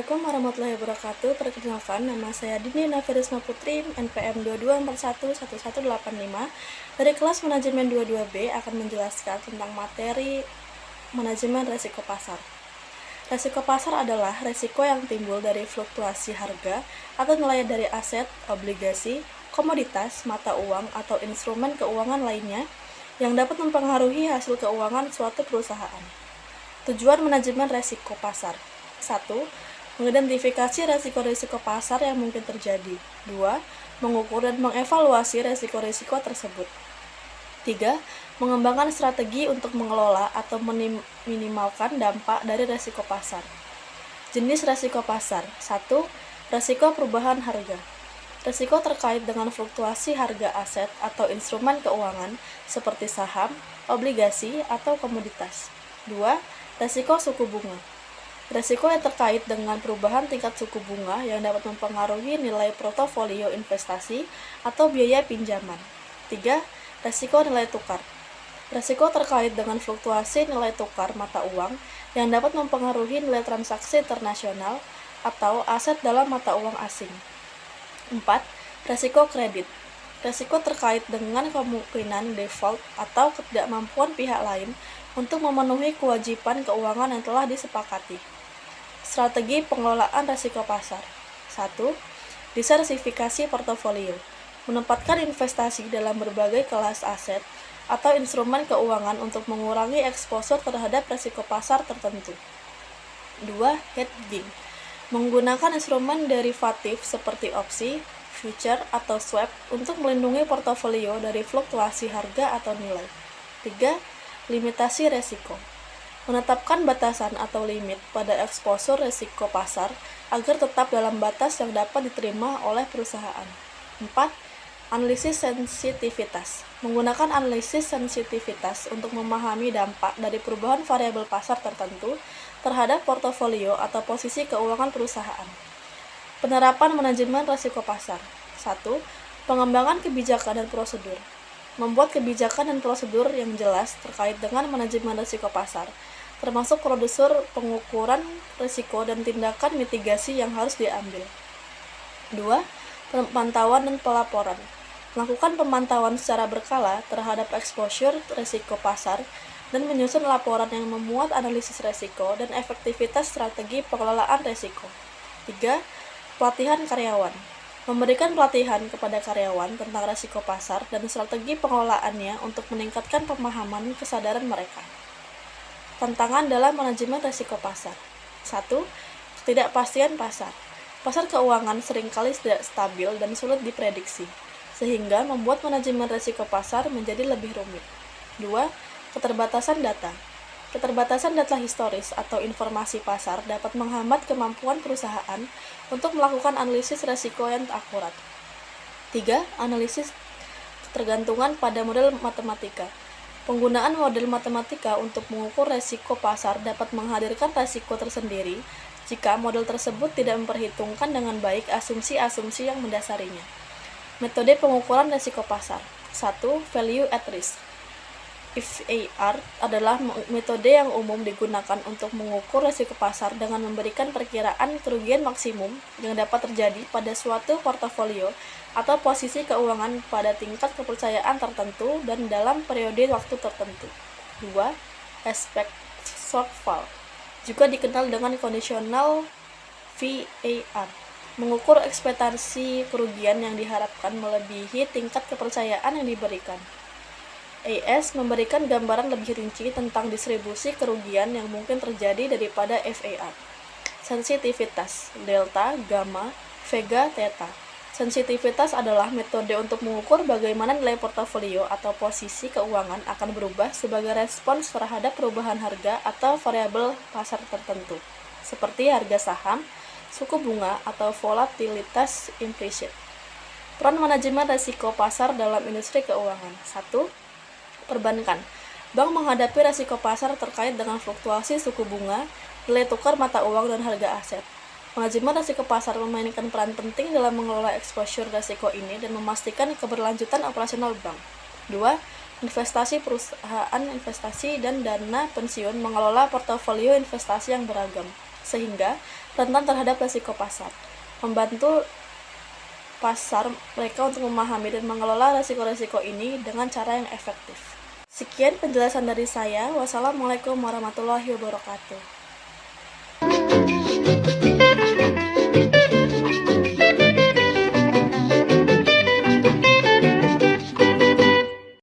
Assalamualaikum warahmatullahi wabarakatuh. Perkenalkan, nama saya Dini Nafirisma Putri, NPM 22411185 dari kelas Manajemen 22B akan menjelaskan tentang materi manajemen resiko pasar. Resiko pasar adalah resiko yang timbul dari fluktuasi harga atau nilai dari aset, obligasi, komoditas, mata uang, atau instrumen keuangan lainnya yang dapat mempengaruhi hasil keuangan suatu perusahaan. Tujuan manajemen resiko pasar: 1. Mengidentifikasi resiko-risiko pasar yang mungkin terjadi. 2. Mengukur dan mengevaluasi resiko-risiko tersebut. 3. Mengembangkan strategi untuk mengelola atau meminimalkan dampak dari resiko pasar. Jenis resiko pasar: 1. Resiko perubahan harga. Resiko terkait dengan fluktuasi harga aset atau instrumen keuangan seperti saham, obligasi, atau komoditas. 2. Resiko suku bunga. Resiko yang terkait dengan perubahan tingkat suku bunga yang dapat mempengaruhi nilai portofolio investasi atau biaya pinjaman. 3. Resiko nilai tukar. Resiko terkait dengan fluktuasi nilai tukar mata uang yang dapat mempengaruhi nilai transaksi internasional atau aset dalam mata uang asing. 4. Resiko kredit. Resiko terkait dengan kemungkinan default atau ketidakmampuan pihak lain untuk memenuhi kewajiban keuangan yang telah disepakati. Strategi pengelolaan resiko pasar: 1. Diversifikasi portofolio. Menempatkan investasi dalam berbagai kelas aset atau instrumen keuangan untuk mengurangi eksposur terhadap resiko pasar tertentu. 2. Hedging. Menggunakan instrumen derivatif seperti opsi, future, atau swap untuk melindungi portofolio dari fluktuasi harga atau nilai. 3. Limitasi resiko. Menetapkan batasan atau limit pada eksposur resiko pasar agar tetap dalam batas yang dapat diterima oleh perusahaan. 4. Analisis sensitivitas. Menggunakan analisis sensitivitas untuk memahami dampak dari perubahan variabel pasar tertentu terhadap portofolio atau posisi keuangan perusahaan. Penerapan manajemen risiko pasar: 1. Pengembangan kebijakan dan prosedur. Membuat kebijakan dan prosedur yang jelas terkait dengan manajemen risiko pasar, termasuk prosedur pengukuran risiko dan tindakan mitigasi yang harus diambil. 2. Pemantauan dan pelaporan. Melakukan pemantauan secara berkala terhadap exposure risiko pasar dan menyusun laporan yang memuat analisis risiko dan efektivitas strategi pengelolaan risiko. 3. Pelatihan karyawan. Memberikan pelatihan kepada karyawan tentang risiko pasar dan strategi pengelolaannya untuk meningkatkan pemahaman kesadaran mereka. Tantangan dalam manajemen risiko pasar: 1. Ketidakpastian pasar. Pasar keuangan seringkali tidak stabil dan sulit diprediksi, sehingga membuat manajemen risiko pasar menjadi lebih rumit. 2. Keterbatasan data. Keterbatasan data historis atau informasi pasar dapat menghambat kemampuan perusahaan untuk melakukan analisis risiko yang akurat. 3. Analisis ketergantungan pada model matematika. Penggunaan model matematika untuk mengukur risiko pasar dapat menghadirkan risiko tersendiri jika model tersebut tidak memperhitungkan dengan baik asumsi-asumsi yang mendasarinya. Metode pengukuran risiko pasar: 1. Value at risk. VAR adalah metode yang umum digunakan untuk mengukur risiko pasar dengan memberikan perkiraan kerugian maksimum yang dapat terjadi pada suatu portofolio atau posisi keuangan pada tingkat kepercayaan tertentu dan dalam periode waktu tertentu. 2. Expected shortfall, juga dikenal dengan conditional VAR, mengukur ekspektasi kerugian yang diharapkan melebihi tingkat kepercayaan yang diberikan. AS memberikan gambaran lebih rinci tentang distribusi kerugian yang mungkin terjadi daripada VAR. Sensitivitas: delta, gamma, vega, theta. Sensitivitas adalah metode untuk mengukur bagaimana nilai portofolio atau posisi keuangan akan berubah sebagai respons terhadap perubahan harga atau variabel pasar tertentu, seperti harga saham, suku bunga, atau volatilitas implisit. Peran manajemen risiko pasar dalam industri keuangan: 1. Perbankan. Bank menghadapi risiko pasar terkait dengan fluktuasi suku bunga, nilai tukar mata uang, dan harga aset. Manajemen risiko pasar memainkan peran penting dalam mengelola exposure risiko ini dan memastikan keberlanjutan operasional bank. 2. Investasi. Perusahaan investasi dan dana pensiun mengelola portofolio investasi yang beragam. sehingga rentan terhadap risiko pasar. Membantu pasar mereka untuk memahami dan mengelola risiko-risiko ini dengan cara yang efektif. Sekian penjelasan dari saya. Wassalamualaikum warahmatullahi wabarakatuh.